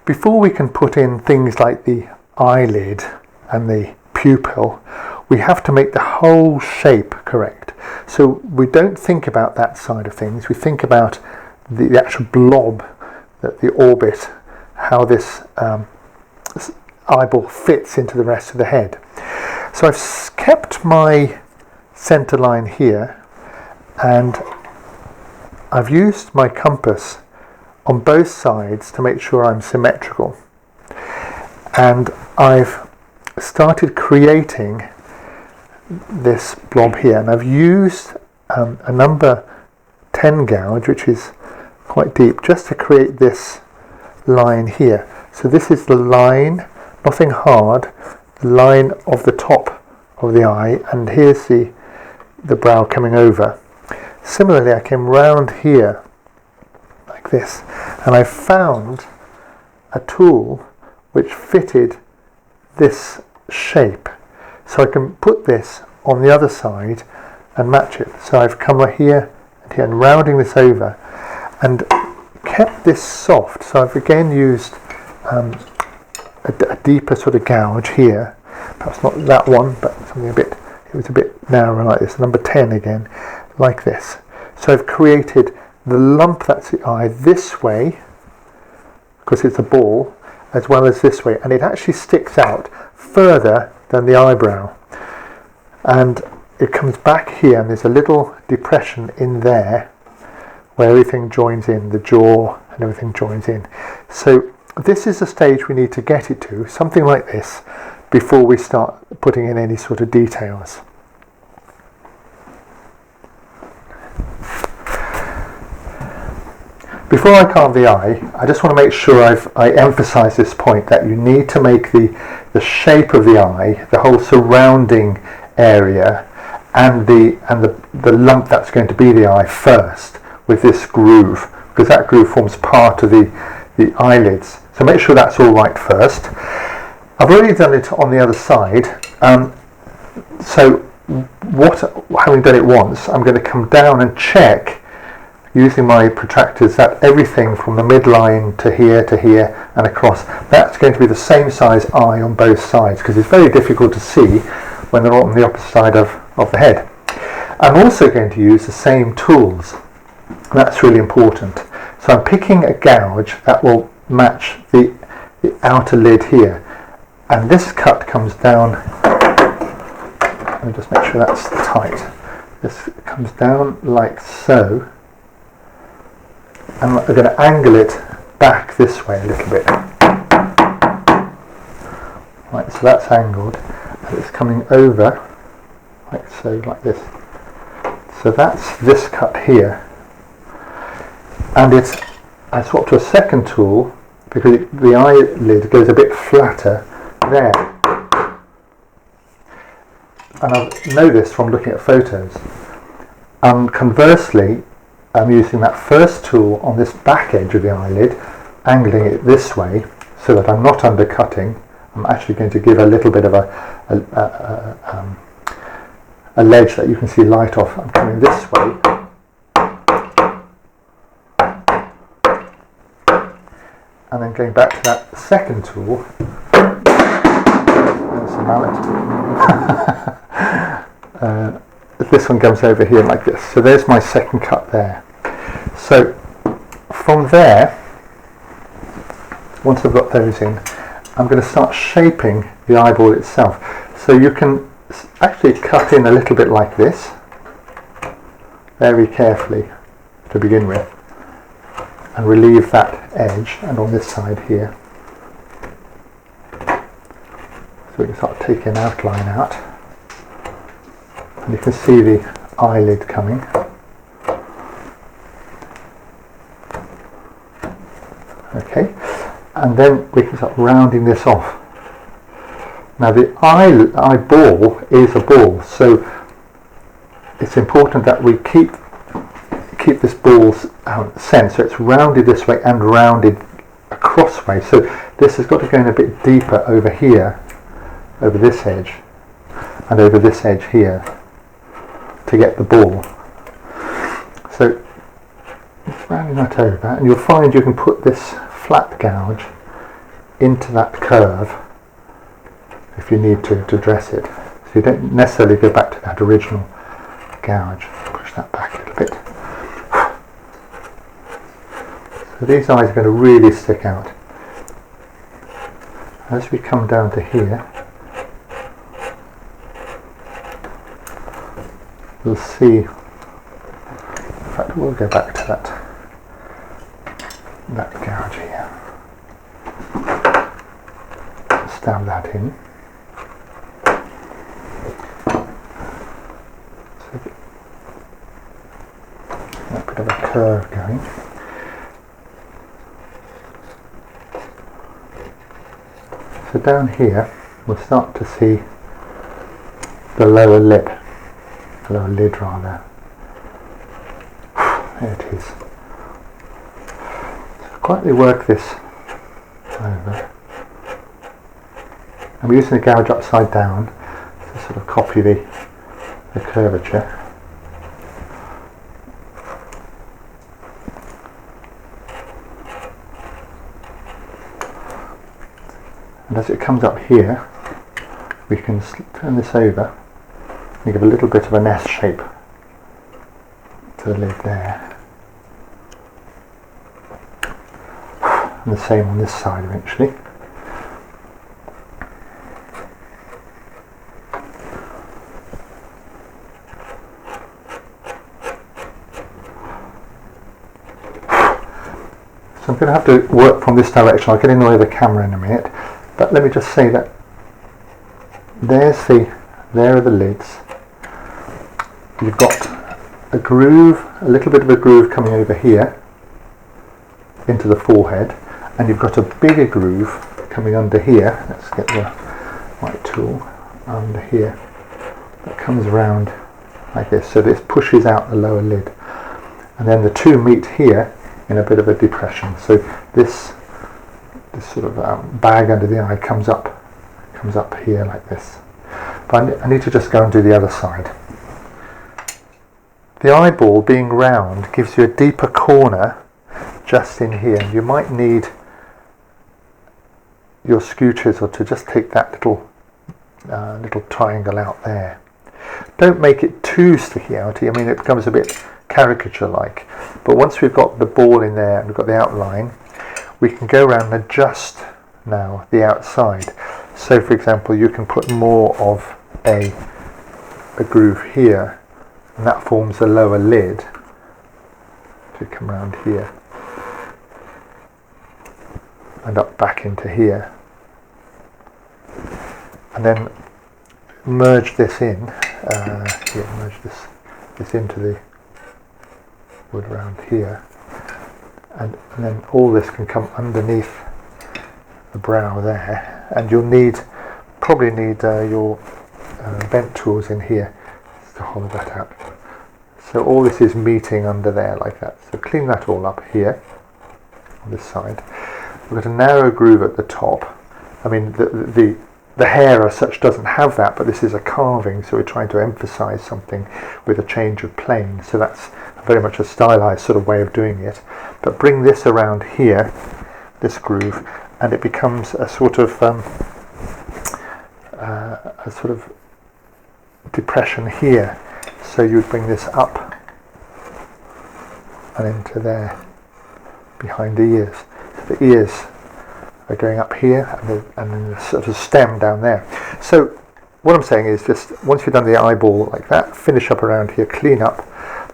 Before we can put in things like the eyelid and the pupil, we have to make the whole shape correct. So we don't think about that side of things, we think about the actual blob, the orbit, how this eyeball fits into the rest of the head. So I've kept my center line here, and I've used my compass on both sides to make sure I'm symmetrical, and I've started creating this blob here, and I've used a number 10 gouge, which is quite deep, just to create this line here. So this is the line, nothing hard, the line of the top of the eye, and here's the brow coming over. Similarly, I came round here like this, and I found a tool which fitted this shape, so I can put this on the other side and match it. So I've come here and here and rounding this over and kept this soft. So I've again used a deeper sort of gouge here, perhaps not that one, but something it was a bit narrower like this, number 10 again, like this. So I've created the lump that's the eye this way, because it's a ball, as well as this way, and it actually sticks out further than the eyebrow, and it comes back here, and there's a little depression in there where everything joins in, the jaw and everything joins in. So this is the stage we need to get it to, something like this, before we start putting in any sort of details. Before I carve the eye, I just want to make sure I emphasize this point, that you need to make the shape of the eye, the whole surrounding area, and the lump that's going to be the eye first, with this groove, because that groove forms part of the eyelids. So make sure that's all right first. I've already done it on the other side, so having done it once, I'm going to come down and check using my protractors that everything from the midline to here and across, that's going to be the same size eye on both sides, because it's very difficult to see when they're on the opposite side of the head. I'm also going to use the same tools. That's really important. So I'm picking a gouge that will match the outer lid here, and this cut comes down. Let me just make sure that's tight. This comes down like so, and I'm going to angle it back this way a little bit. Right, so that's angled, and it's coming over like so, like this. So that's this cut here, and I swapped to a second tool because the eyelid goes a bit flatter there, and I know this from looking at photos. Conversely, I'm using that first tool on this back edge of the eyelid, angling it this way so that I'm not undercutting. I'm actually going to give a little bit of a ledge that you can see light off. I'm coming this way, and then going back to that second tool. There's a mallet. This one comes over here like this. So there's my second cut there. So from there, once I've got those in, I'm going to start shaping the eyeball itself. So you can actually cut in a little bit like this, very carefully to begin with, and relieve that edge, and on this side here. So we can start taking an outline out, and you can see the eyelid coming. Okay, and then we can start rounding this off. Now the eyeball is a ball, so it's important that we keep this ball's centre, so it's rounded this way and rounded across way. So this has got to go in a bit deeper over here, over this edge, and over this edge here, to get the ball. So rounding that over, and you'll find you can put this flat gouge into that curve if you need to dress it. So you don't necessarily go back to that original gouge. Push that back a little bit. So these eyes are going to really stick out. As we come down to here, we'll see, in fact we'll go back to that gouge here. Stab that in. So a bit of a curve going. So down here we'll start to see the lower lid rather. There it is. So quietly work this over. I'm using the gouge upside down to sort of copy the curvature. And as it comes up here, we can turn this over and give a little bit of an S shape to the lid there. And the same on this side eventually. So I'm going to have to work from this direction. I'll get in the way of the camera in a minute. But let me just say that there are the lids. You've got a groove, a little bit of a groove coming over here into the forehead, and you've got a bigger groove coming under here. Let's get the right tool under here. That comes around like this, so this pushes out the lower lid, and then the two meet here in a bit of a depression. So this sort of bag under the eye comes up here like this. But I need to just go and do the other side. The eyeball being round gives you a deeper corner just in here. You might need your skew chisel to just take that little triangle out there. Don't make it too sticky outy. I mean, it becomes a bit caricature-like. But once we've got the ball in there and we've got the outline, we can go around and adjust now the outside. So for example, you can put more of a groove here, and that forms a lower lid. So you come around here and up back into here, and then merge this in. Merge this into the wood around here, and then all this can come underneath the brow there, and you'll probably need your bent tools in here to hold that up. So all this is meeting under there like that. So clean that all up here on this side. We've got a narrow groove at the top. I mean, the Hare as such doesn't have that, but this is a carving, so we're trying to emphasize something with a change of plane. So that's very much a stylized sort of way of doing it. But bring this around here, this groove, and it becomes a sort of depression here. So you would bring this up and into there, behind the ears. So the ears are going up here, and then the sort of stem down there. So what I'm saying is, just once you've done the eyeball like that, finish up around here, clean up,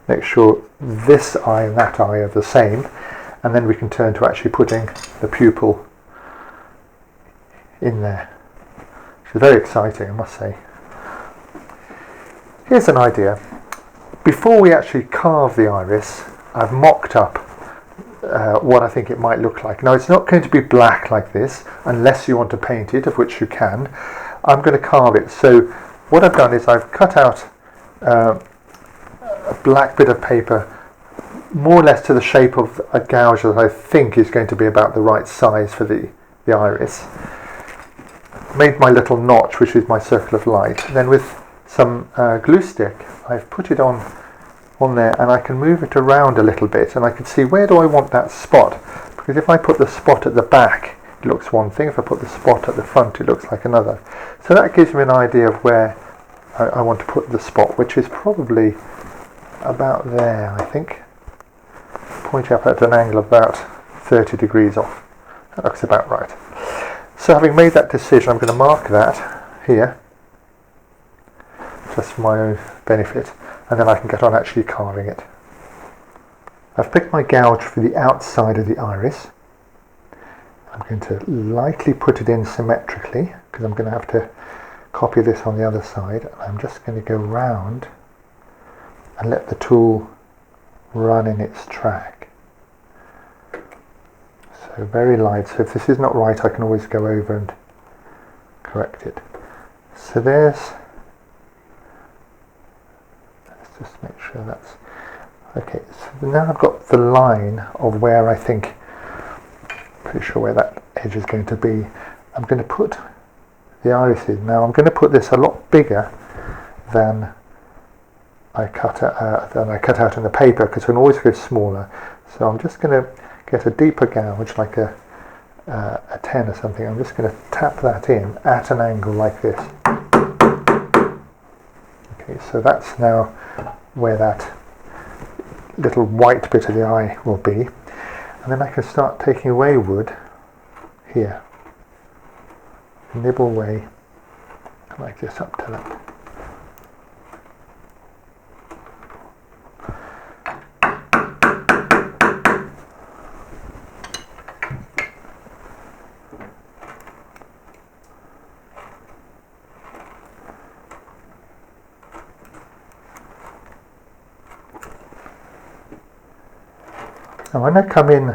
make sure this eye and that eye are the same, and then we can turn to actually putting the pupil in there. It's very exciting, I must say. Here's an idea. Before we actually carve the iris, I've mocked up what I think it might look like. Now, it's not going to be black like this unless you want to paint it, of which you can. I'm going to carve it. So what I've done is I've cut out a black bit of paper, more or less to the shape of a gouge that I think is going to be about the right size for the iris. Made my little notch, which is my circle of light. Then with some glue stick, I've put it on there, and I can move it around a little bit, and I can see, where do I want that spot? Because if I put the spot at the back, it looks one thing. If I put the spot at the front, it looks like another. So that gives me an idea of where I want to put the spot, which is probably about there, I think. Pointing up at an angle of about 30 degrees off. That looks about right. So having made that decision, I'm going to mark that here, just for my own benefit, and then I can get on actually carving it. I've picked my gouge for the outside of the iris. I'm going to lightly put it in symmetrically, because I'm going to have to copy this on the other side. I'm just going to go round and let the tool run in its track. So very light. So if this is not right, I can always go over and correct it. So let's just make sure that's okay. So now I've got the line of where I think, pretty sure where that edge is going to be. I'm going to put the irises. Now I'm going to put this a lot bigger than I cut out in the paper, because I can always go smaller. So I'm just going to get a deeper gouge, like a 10 or something. I'm just going to tap that in at an angle like this. Okay, so that's now where that little white bit of the eye will be. And then I can start taking away wood here. Nibble away like this up to that. And when I come in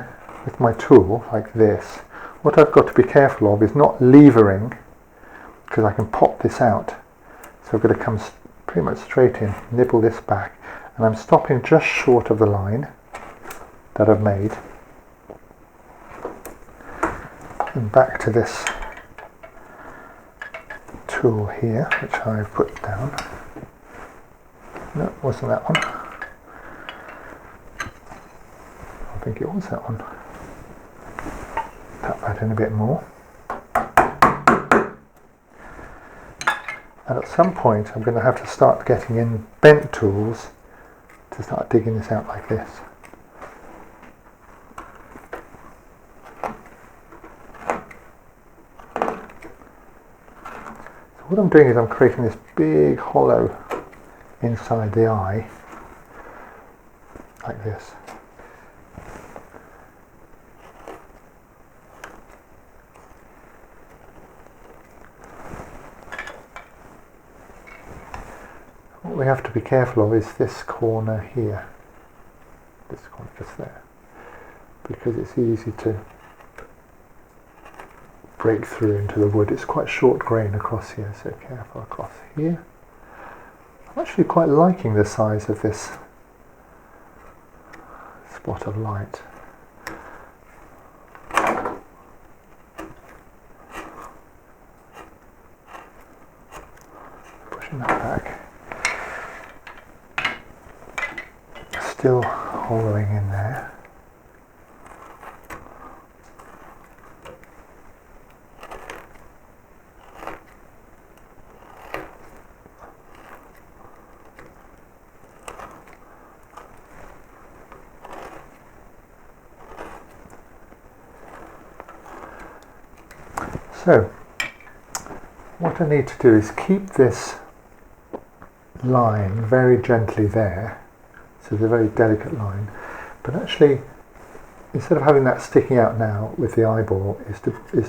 with my tool like this, what I've got to be careful of is not levering, because I can pop this out. So I've got to come pretty much straight in, nibble this back, and I'm stopping just short of the line that I've made. And back to this tool here, which I've put down. No, it wasn't that one. I think it was that one. Tap that in a bit more. And at some point I'm going to have to start getting in bent tools to start digging this out like this. So what I'm doing is I'm creating this big hollow inside the eye, like this. What we have to be careful of is this corner here, this corner just there, because it's easy to break through into the wood. It's quite short grain across here, so careful across here. I'm actually quite liking the size of this spot of light. Pushing that back. Still hollowing in there. So, what I need to do is keep this line very gently there. So it's a very delicate line, but actually, instead of having that sticking out now with the eyeball, is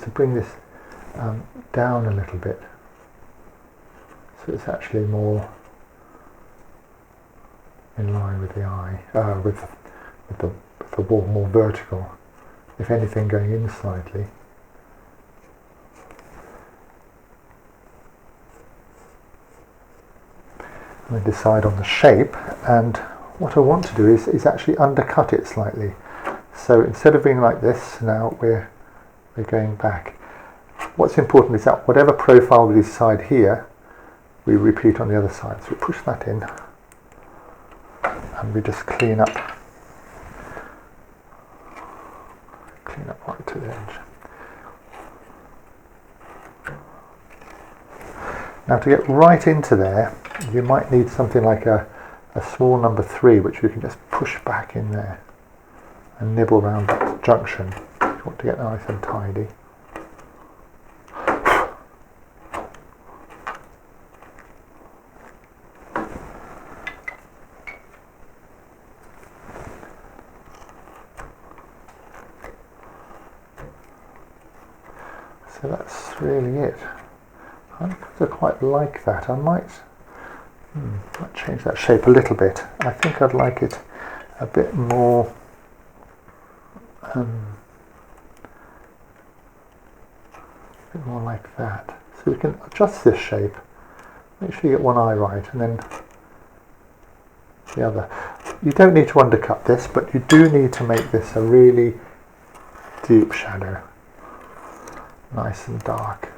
to bring this down a little bit, so it's actually more in line with the eye, with the wall, more vertical. If anything, going in slightly. I decide on the shape, and what I want to do is actually undercut it slightly. So instead of being like this, now we're going back. What's important is that whatever profile we decide here, we repeat on the other side. So we push that in, and we just clean opposite edge. Now to get right into there, you might need something like a small number 3, which you can just push back in there and nibble around that junction if you want to get nice and tidy. So that's really it. I quite like that. I might change that shape a little bit. I think I'd like it a bit more like that. So we can adjust this shape. Make sure you get one eye right, and then the other. You don't need to undercut this, but you do need to make this a really deep shadow. Nice and dark.